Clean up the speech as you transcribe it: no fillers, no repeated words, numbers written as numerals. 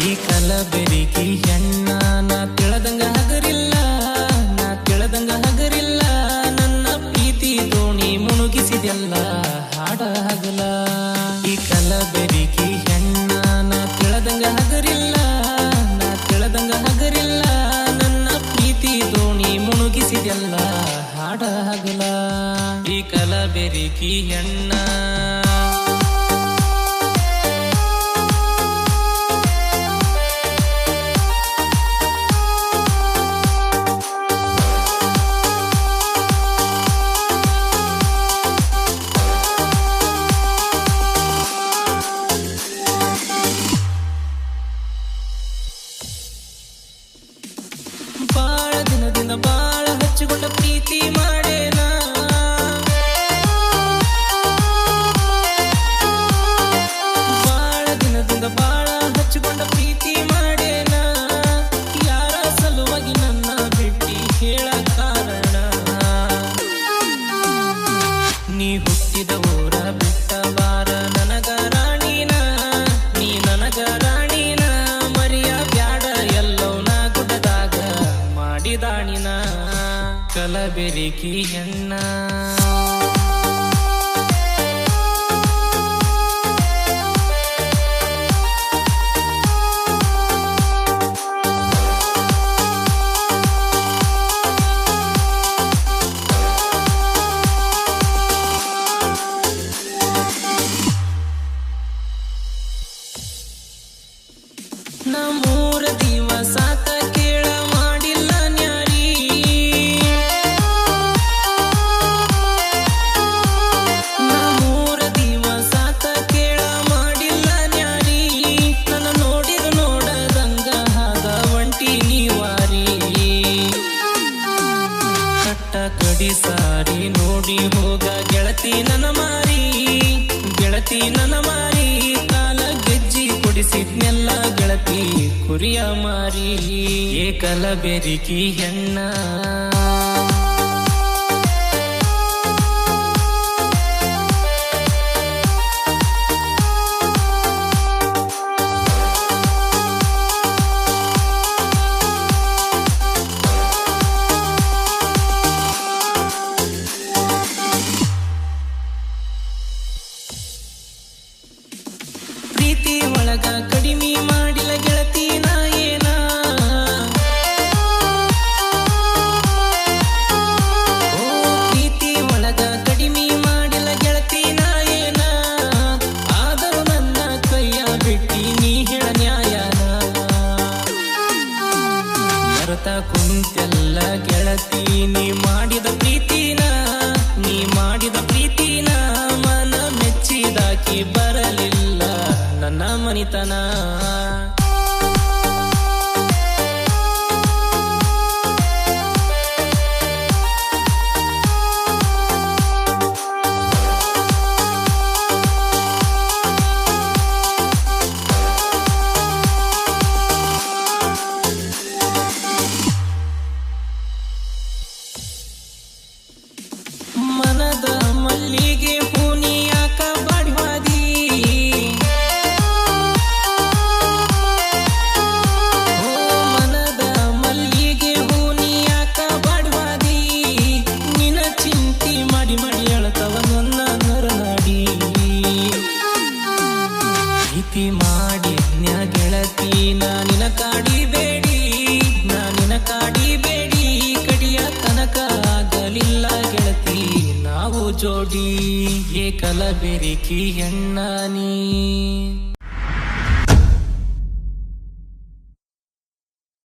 ಈ ಕಲಬೆರಿಕಿ ಹೆಣ್ಣ ನಾ ತಿಳದಂಗ ಹಗರಿಲ್ಲ, ನಾ ತಿಳದಂಗ ಹಗರಿಲ್ಲ. ನನ್ನ ಪ್ರೀತಿ ದೋಣಿ ಮುಳುಗಿಸಿದೆಲ್ಲ ಹಾಡ ಹಗಲ. ಈ ಕಲಬೆರಿಕಿ ಹೆಣ್ಣ ನಾ ತಿಳದಂಗ ಹಗರಿಲ್ಲ, ನಾ ತಿಳದಂಗ ಹಗರಿಲ್ಲ. ನನ್ನ ಪ್ರೀತಿ ದೋಣಿ ಮುಳುಗಿಸಿದೆಲ್ಲ ಹಾಡ ಹಗಲ. ಈ ಕಲಬೆರಿಕಿ ಹೆಣ್ಣ ಬಾಳ ದಿನದಿಂದ ಬಾಳ ಹಚ್ಚಿಕೊಂಡ ಪ್ರೀತಿ ಮಾಡೇನ. ಬಾಳ ದಿನದಿಂದ ಬಾಳ ಹಚ್ಚಿಕೊಂಡ ಪ್ರೀತಿ ಮಾಡೇನ. ಯಾರ ಸಲುವಾಗಿ ನನ್ನ ಬಿಟ್ಟಿ ಹೇಳ ಕಾರಣ. ನೀ ಹುಟ್ಟಿದ ಊರ ಬಿಟ್ಟ ಬಾರ ನನಗ ರಾಣಿನ, ನೀ ನನಗ ರಾಣಿನ. ಮರಿಯ ಬ್ಯಾಡ ಎಲ್ಲವನ ಗುಡ್ಡದಾಗ ಮಾಡಿದಾಣಿನ. ಕಲಬೆರಿಕಿ ಹೆಣ್ಣ ನಮ್ಮೂರ ದಿವಸಾತ ಕೇಳ ಮಾಡಿಲ್ಲ ನ್ಯಾರಿ. ನಮ್ಮೂರ ದಿವಸಾತ ಕೇಳ ಮಾಡಿಲ್ಲ ನ್ಯಾರಿ. ನನ್ನ ನೋಡಿದ ನೋಡದಂಗ ಹಾಗ ಒಂಟಿ ನೀವಾರಿ. ಕಟ್ಟ ಕಡಿ ಸಾರಿ ನೋಡಿ ಹೋಗ ಗೆಳತಿ ನನ್ನ ಮಾರಿ, ಗೆಳತಿ ನನ್ನ ಮಾರಿ. ಕಾಲ ಗೆಜ್ಜಿ ಕೊಡಿಸಿದ್ನೆಲ್ಲ ಗೆಳತಿ ಕುರಿಯ ಮಾರಿ. ಏ ಕಲಬೆರಿಕಿ ಹೆಣ್ಣ ಪ್ರೀತಿ ಒಳಗ ಕಡಿಮೆ ಮಾಡಿಲ್ಲ ಗೆಳತಿ ನಾ ಏನ. ಓ ಪ್ರೀತಿ ಒಳಗ ಕಡಿಮೆ ಮಾಡಿಲ್ಲ ಗೆಳತಿ ನಾ ಏನ. ಆದರೂ ನನ್ನ ಕೈಯ ಬಿಟ್ಟಿ ನೀ ಹೇಳ ನ್ಯಾಯನ. ಮರತ ಕುಂತೆಲ್ಲ ಗೆಳತಿ ನೀ ಮಾಡಿದ ಪ್ರೀತಿನ, ನೀ ಮಾಡಿದ ಪ್ರೀತಿನ. ಮನ ಮೆಚ್ಚಿದಾಕಿ ಬರಲಿಲ್ಲ ನನ್ನ ಮನಿತನ. ಮನದ ಮಲ್ಲಿಗೆ ಹೂನಿ ಯಾಕ ಬಾಡ್ವಾದಿ. ಓ ಮನದ ಮಲ್ಲಿಗೆ ಹೂನಿ ಯಾಕ ಬಾಡ್ವಾದಿ. ನಿನ ಚಿಂತಿ ಮಾಡಿ ಮಾಡಿ ಅಳತವ ನನ್ನ ನರನಾಡಿ. ಪ್ರೀತಿ ಮಾಡಿದ್ನ್ಯ ಗೆಳತಿ ನಾ ನಿನ ಕಾಡಿಬೇಡಿ, ನಾ ನಿನ ಕಾಡಿಬೇಡಿ. ಕಡಿಯ ತನಕ ಆಗಲಿಲ್ಲ ಗೆಳತಿ ನಾವು ಜೋಡಿ. ಏ ಕಲಬೆರಿಕಿ ಹೆಣ್ಣ ನೀ